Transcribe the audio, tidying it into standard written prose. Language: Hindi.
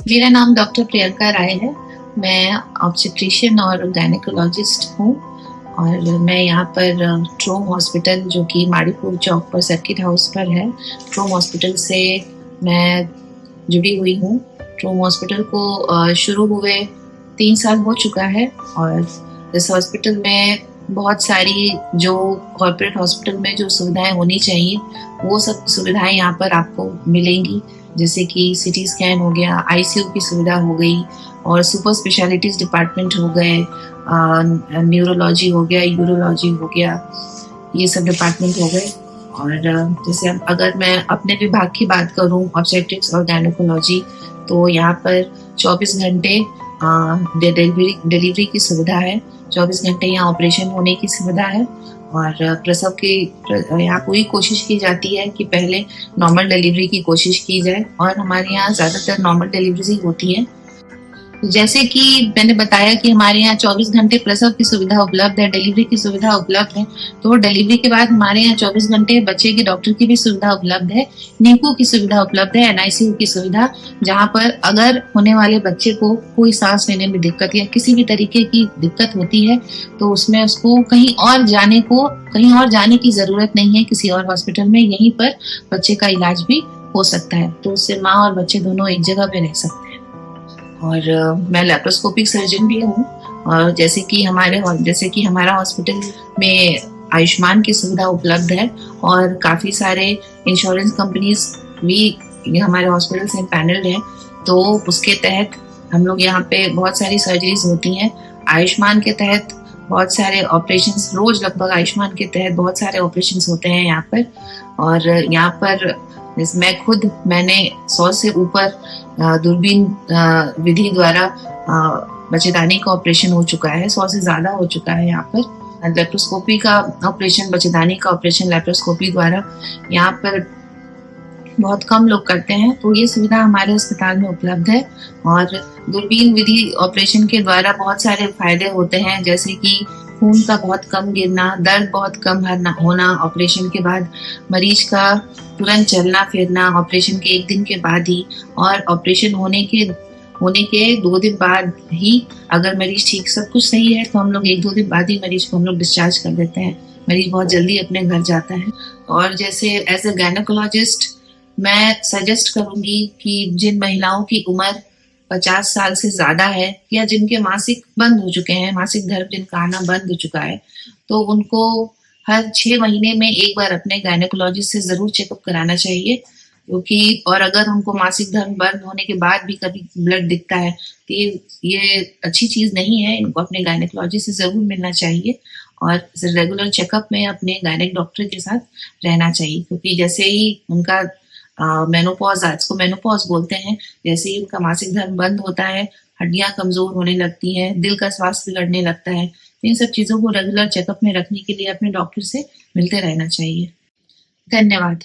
मेरा नाम डॉक्टर प्रियंका राय है। मैं ऑब्स्टेट्रिशियन और गायनेकोलॉजिस्ट हूँ और मैं यहाँ पर ट्रोम हॉस्पिटल, जो कि माड़ीपुर चौक पर सर्किट हाउस पर है, ट्रोम हॉस्पिटल से मैं जुड़ी हुई हूँ। ट्रोम हॉस्पिटल को शुरू हुए 3 साल हो चुका है और इस हॉस्पिटल में बहुत सारी जो कॉर्पोरेट हॉस्पिटल में जो सुविधाएं होनी चाहिए वो सब सुविधाएं यहाँ पर आपको मिलेंगी। जैसे कि सीटी स्कैन हो गया, आईसीयू की सुविधा हो गई और सुपर स्पेशलिटीज डिपार्टमेंट हो गए, न्यूरोलॉजी हो गया, यूरोलॉजी हो गया, ये सब डिपार्टमेंट हो गए। और जैसे अगर मैं अपने विभाग की बात करूं, ऑब्स्टेट्रिक्स और गायनेकोलॉजी, तो यहाँ पर 24 घंटे डिलीवरी की सुविधा है। 24 घंटे यहाँ ऑपरेशन होने की सुविधा है और प्रसव की यहाँ पूरी कोशिश की जाती है कि पहले नॉर्मल डिलीवरी की कोशिश की जाए और हमारे यहाँ ज़्यादातर नॉर्मल डिलीवरी ही होती है। जैसे कि मैंने बताया कि हमारे यहाँ 24 घंटे प्रसव की सुविधा उपलब्ध है, डिलीवरी की सुविधा उपलब्ध है। तो डिलीवरी के बाद हमारे यहाँ 24 घंटे बच्चे के डॉक्टर की भी सुविधा उपलब्ध है, नीकू की सुविधा उपलब्ध है, एनआईसीयू की सुविधा, जहाँ पर अगर होने वाले बच्चे को कोई सांस लेने में दिक्कत या किसी भी तरीके की दिक्कत होती है तो उसमें उसको कहीं और जाने की जरूरत नहीं है किसी और हॉस्पिटल में, यहीं पर बच्चे का इलाज भी हो सकता है। तो उससे माँ और बच्चे दोनों एक जगह पे रह सकते हैं। और मैं लैप्रोस्कोपिक सर्जन भी हूँ। और जैसे कि हमारा हॉस्पिटल में आयुष्मान की सुविधा उपलब्ध है और काफ़ी सारे इंश्योरेंस कंपनीज भी हमारे हॉस्पिटल से पैनल्ड है, तो उसके तहत हम लोग यहाँ पे बहुत सारी सर्जरीज होती हैं। आयुष्मान के तहत बहुत सारे ऑपरेशंस रोज लगभग आयुष्मान के तहत बहुत सारे ऑपरेशंस होते हैं यहाँ पर। और यहाँ पर मैंने 100 से ऊपर दूरबीन विधि द्वारा बच्चेदानी का ऑपरेशन हो चुका है, 100 से ज्यादा हो चुका है यहाँ पर। लेप्रोस्कोपी का ऑपरेशन, बच्चेदानी का ऑपरेशन लेप्रोस्कोपी द्वारा यहाँ पर बहुत कम लोग करते हैं, तो ये सुविधा हमारे अस्पताल में उपलब्ध है। और दूरबीन विधि ऑपरेशन के द्वारा बहुत सारे फायदे होते हैं, जैसे कि खून का बहुत कम गिरना, दर्द बहुत कम होना ऑपरेशन के बाद, मरीज का तुरंत चलना फिरना ऑपरेशन के 1 दिन के बाद ही, और ऑपरेशन होने के 2 दिन बाद ही अगर मरीज ठीक सब कुछ सही है तो हम लोग 1-2 दिन बाद ही मरीज को हम लोग डिस्चार्ज कर देते हैं। मरीज बहुत जल्दी अपने घर जाता है। और जैसे एज ए गायनेकोलॉजिस्ट मैं सजेस्ट करूंगी कि जिन महिलाओं की उम्र 50 साल से ज्यादा है या जिनके मासिक बंद हो चुके हैं, मासिक धर्म जिनका आना बंद हो चुका है, तो उनको हर 6 महीने में एक बार अपने गायनेकोलॉजिस्ट से जरूर चेकअप कराना चाहिए। क्योंकि और अगर उनको मासिक धर्म बंद होने के बाद भी कभी ब्लड दिखता है तो ये अच्छी चीज नहीं है, इनको अपने गायनेकोलॉजिस्ट से जरूर मिलना चाहिए और रेगुलर चेकअप में अपने गायनेक डॉक्टर के साथ रहना चाहिए। क्योंकि जैसे ही उनका मेनोपॉज, आज को मेनोपॉज बोलते हैं, जैसे ही उनका मासिक धर्म बंद होता है, हड्डियां कमजोर होने लगती हैं, दिल का स्वास्थ्य बिगड़ने लगता है। तो इन सब चीजों को रेगुलर चेकअप में रखने के लिए अपने डॉक्टर से मिलते रहना चाहिए। धन्यवाद।